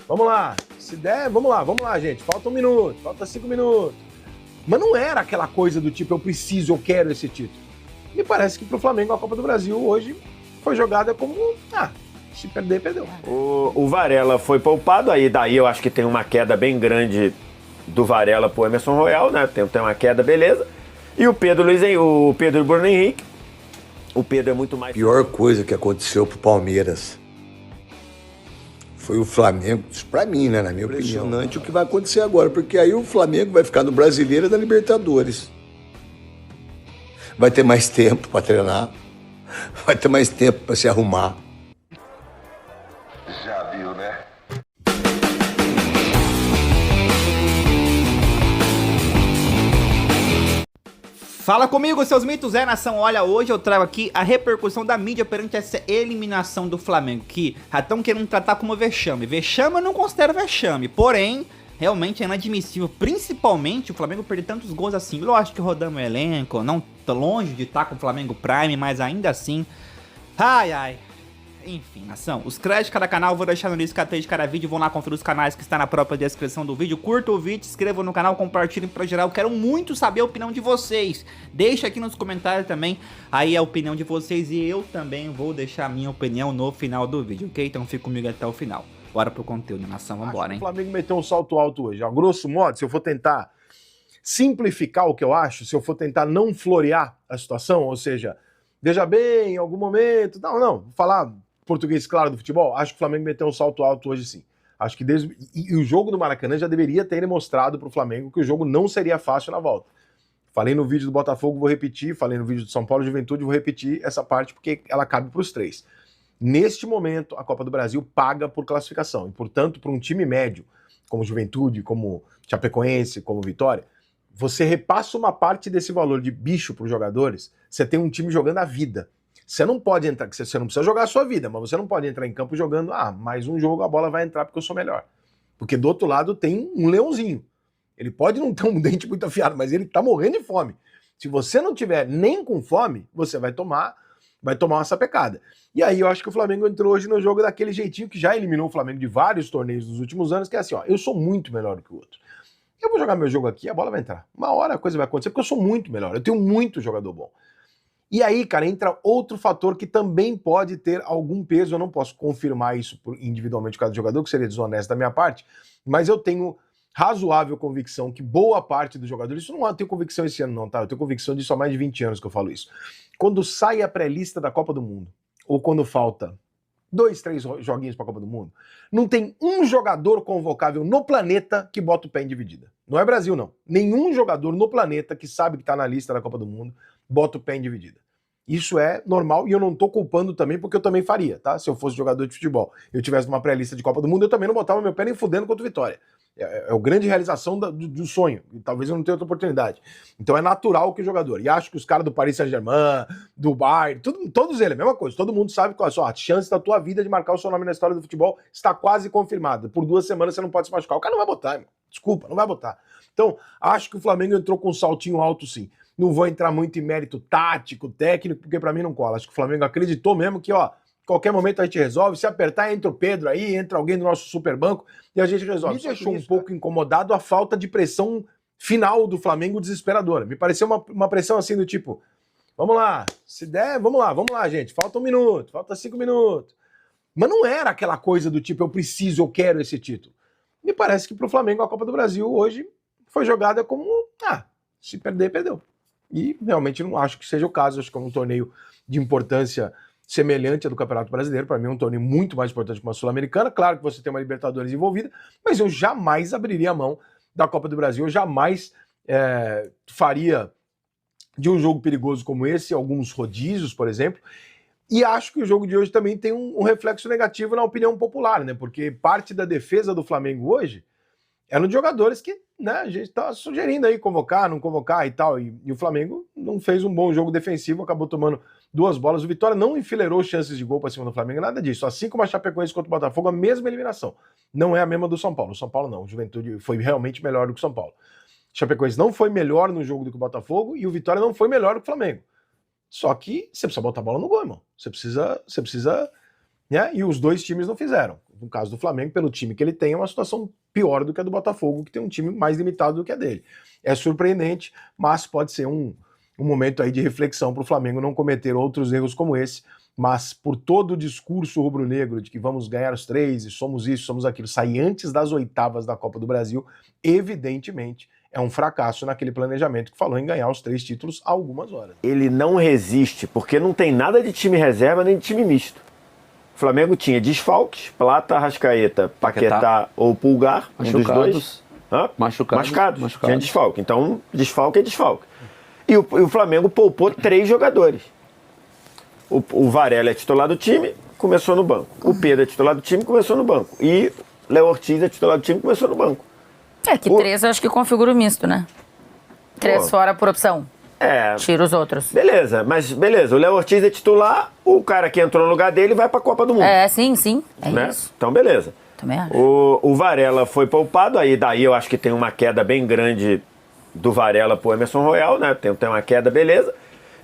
Vamos lá. Se der, vamos lá, gente. Falta 1 minuto, falta 5 minutos. Mas não era aquela coisa do tipo, eu preciso, eu quero esse título. Me parece que pro Flamengo a Copa do Brasil hoje foi jogada como, se perder, perdeu. O Varela foi poupado, daí eu acho que tem uma queda bem grande do Varela pro Emerson Royal, né? Tem uma queda, beleza. E o Pedro e o Bruno Henrique. O Pedro é muito mais... A pior coisa que aconteceu pro Palmeiras foi o Flamengo, isso pra mim, né, na minha opinião. Impressionante o que vai acontecer agora, porque aí o Flamengo vai ficar no Brasileiro e da Libertadores. Vai ter mais tempo pra treinar, vai ter mais tempo pra se arrumar. Já viu, né? Fala comigo, seus mitos, nação. Olha, hoje eu trago aqui a repercussão da mídia perante essa eliminação do Flamengo, que já estão querendo tratar como vexame. Vexame eu não considero vexame, porém, realmente é inadmissível, principalmente o Flamengo perder tantos gols assim. Lógico que rodamos o elenco, não tô longe de estar com o Flamengo Prime, mas ainda assim, enfim, nação, os créditos de cada canal eu vou deixar no link de cada vídeo. Vão lá conferir os canais que está na própria descrição do vídeo. Curta o vídeo, se inscrevam no canal, compartilhem pra geral. Eu quero muito saber a opinião de vocês. Deixa aqui nos comentários também aí a opinião de vocês. E eu também vou deixar a minha opinião no final do vídeo, ok? Então fica comigo até o final. Bora pro conteúdo, nação, vambora, hein? O Flamengo meteu um salto alto hoje. A grosso modo, se eu for tentar simplificar o que eu acho, se eu for tentar não florear a situação, ou seja, veja bem, em algum momento... Não, vou falar... português claro do futebol, acho que o Flamengo meteu um salto alto hoje sim. Acho que e o jogo do Maracanã já deveria ter mostrado para o Flamengo que o jogo não seria fácil na volta. Falei no vídeo do Botafogo, vou repetir, falei no vídeo do São Paulo Juventude, vou repetir essa parte porque ela cabe para os três. Neste momento, a Copa do Brasil paga por classificação e, portanto, para um time médio, como Juventude, como Chapecoense, como Vitória, você repassa uma parte desse valor de bicho para os jogadores, você tem um time jogando a vida. Você não pode entrar, você não precisa jogar a sua vida, mas você não pode entrar em campo jogando, mais um jogo, a bola vai entrar porque eu sou melhor. Porque do outro lado tem um leãozinho. Ele pode não ter um dente muito afiado, mas ele tá morrendo de fome. Se você não tiver nem com fome, você vai tomar uma sapecada. E aí eu acho que o Flamengo entrou hoje no jogo daquele jeitinho que já eliminou o Flamengo de vários torneios nos últimos anos, que é assim, eu sou muito melhor do que o outro. Eu vou jogar meu jogo aqui, a bola vai entrar. Uma hora a coisa vai acontecer, porque eu sou muito melhor, eu tenho muito jogador bom. E aí, cara, entra outro fator que também pode ter algum peso. Eu não posso confirmar isso individualmente por cada jogador, que seria desonesto da minha parte, mas eu tenho razoável convicção que boa parte dos jogadores, isso não eu tenho convicção esse ano não, tá? Eu tenho convicção disso há mais de 20 anos que eu falo isso. Quando sai a pré-lista da Copa do Mundo, ou quando falta 2, 3 joguinhos pra Copa do Mundo, não tem um jogador convocável no planeta que bota o pé em dividida. Não é Brasil, não. Nenhum jogador no planeta que sabe que tá na lista da Copa do Mundo bota o pé em dividida. Isso é normal e eu não tô culpando também porque eu também faria, tá? Se eu fosse jogador de futebol, eu tivesse uma pré-lista de Copa do Mundo, eu também não botava meu pé nem fudendo contra o Vitória. É a grande realização do sonho. E talvez eu não tenha outra oportunidade. Então é natural que o jogador... E acho que os caras do Paris Saint-Germain, do Bayern, todos eles, a mesma coisa. Todo mundo sabe que a chance da tua vida de marcar o seu nome na história do futebol está quase confirmada. Por 2 semanas você não pode se machucar. O cara não vai botar, irmão. Desculpa, não vai botar. Então, acho que o Flamengo entrou com um saltinho alto, sim. Não vou entrar muito em mérito tático, técnico, porque pra mim não cola. Acho que o Flamengo acreditou mesmo que, qualquer momento a gente resolve. Se apertar, entra o Pedro aí, entra alguém do nosso super banco e a gente resolve. Me deixou um pouco incomodado a falta de pressão final do Flamengo desesperadora. Me pareceu uma pressão assim do tipo, vamos lá, se der, vamos lá, gente. Falta 1 minuto, falta 5 minutos. Mas não era aquela coisa do tipo, eu preciso, eu quero esse título. Me parece que pro Flamengo a Copa do Brasil hoje foi jogada como, se perder, perdeu. E realmente não acho que seja o caso. Acho que é um torneio de importância semelhante ao do Campeonato Brasileiro. Para mim é um torneio muito mais importante que uma Sul-Americana. Claro que você tem uma Libertadores envolvida, mas eu jamais abriria a mão da Copa do Brasil. Eu jamais faria de um jogo perigoso como esse alguns rodízios, por exemplo. E acho que o jogo de hoje também tem um reflexo negativo na opinião popular, né? Porque parte da defesa do Flamengo hoje eram de jogadores que, a gente tá sugerindo aí convocar, não convocar e tal. E o Flamengo não fez um bom jogo defensivo, acabou tomando 2 bolas. O Vitória não enfileirou chances de gol para cima do Flamengo, nada disso. Assim como a Chapecoense contra o Botafogo, a mesma eliminação. Não é a mesma do São Paulo. O São Paulo não. O Juventude foi realmente melhor do que o São Paulo. A Chapecoense não foi melhor no jogo do que o Botafogo e o Vitória não foi melhor do que o Flamengo. Só que você precisa botar a bola no gol, irmão. Você precisa, né? E os 2 times não fizeram. no caso do Flamengo, pelo time que ele tem, é uma situação pior do que a do Botafogo, que tem um time mais limitado do que a dele. É surpreendente, mas pode ser um momento aí de reflexão para o Flamengo não cometer outros erros como esse, mas por todo o discurso rubro-negro de que vamos ganhar os 3 e somos isso, somos aquilo, sair antes das oitavas da Copa do Brasil, evidentemente é um fracasso naquele planejamento que falou em ganhar os 3 títulos há algumas horas. Ele não resiste, porque não tem nada de time reserva nem de time misto. O Flamengo tinha desfalques, Plata, Arrascaeta, Paquetá ou Pulgar, um dos dois. Machucados. Tinha desfalque. Então, desfalque é desfalque. E o Flamengo poupou 3 jogadores. O Varela é titular do time, começou no banco. O Pedro é titular do time, começou no banco. E Léo Ortiz é titular do time, começou no banco. É que 3 eu acho que configura o misto, né? 3 fora por opção. Tira os outros. Beleza, mas beleza. O Léo Ortiz é titular, o cara que entrou no lugar dele vai pra Copa do Mundo. Sim. É né? isso. Então, beleza. Também acho. O Varela foi poupado, daí eu acho que tem uma queda bem grande do Varela pro Emerson Royal, né? Tem uma queda, beleza.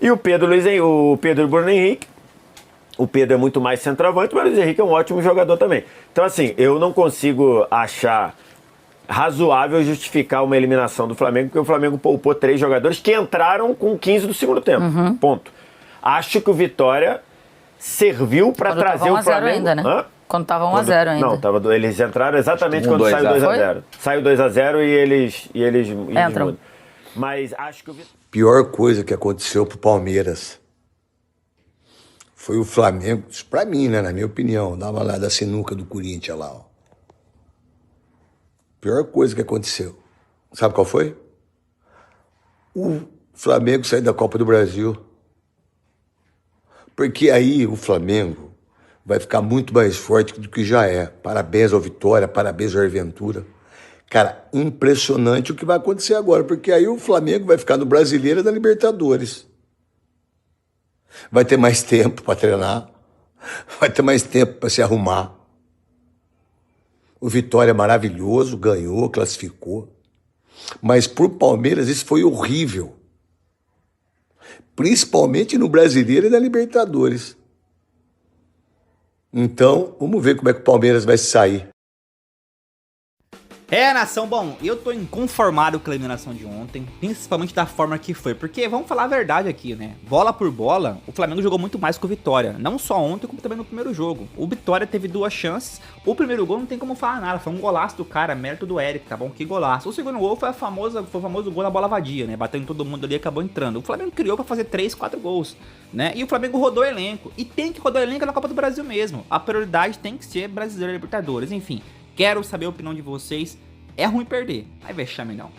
E o Pedro e Bruno Henrique. O Pedro é muito mais centroavante, mas o Luiz Henrique é um ótimo jogador também. Então, assim, eu não consigo achar razoável justificar uma eliminação do Flamengo, porque o Flamengo poupou 3 jogadores que entraram com 15 do segundo tempo. Ponto. Acho que o Vitória serviu para trazer o Flamengo... ainda, né? Quando tava 1-0 ainda. Não, eles entraram exatamente quando saiu 2-0. Saiu 2-0 e eles entram. Mas acho que o Pior coisa que aconteceu pro Palmeiras foi o Flamengo, isso pra mim, né, na minha opinião, dava lá da sinuca do Corinthians lá, ó. Pior coisa que aconteceu. Sabe qual foi? O Flamengo sair da Copa do Brasil. Porque aí o Flamengo vai ficar muito mais forte do que já é. Parabéns ao Vitória, parabéns ao Aventura. Cara, impressionante o que vai acontecer agora, porque aí o Flamengo vai ficar no Brasileiro e na Libertadores. Vai ter mais tempo para treinar, vai ter mais tempo para se arrumar. O Vitória é maravilhoso, ganhou, classificou. Mas pro Palmeiras isso foi horrível. Principalmente no Brasileiro e na Libertadores. Então, vamos ver como é que o Palmeiras vai sair. Nação, bom, eu tô inconformado com a eliminação de ontem, principalmente da forma que foi, porque vamos falar a verdade aqui, né? Bola por bola, o Flamengo jogou muito mais que o Vitória, não só ontem, como também no primeiro jogo. O Vitória teve 2 chances, o primeiro gol não tem como falar nada, foi um golaço do cara, mérito do Eric, tá bom? Que golaço. O segundo gol foi o famoso gol na bola vadia, né? Batendo em todo mundo ali e acabou entrando. O Flamengo criou pra fazer 3, 4 gols, né? E o Flamengo rodou elenco, e tem que rodar elenco na Copa do Brasil mesmo. A prioridade tem que ser Brasileiro e Libertadores, enfim. Quero saber a opinião de vocês. É ruim perder. Aí vexame não.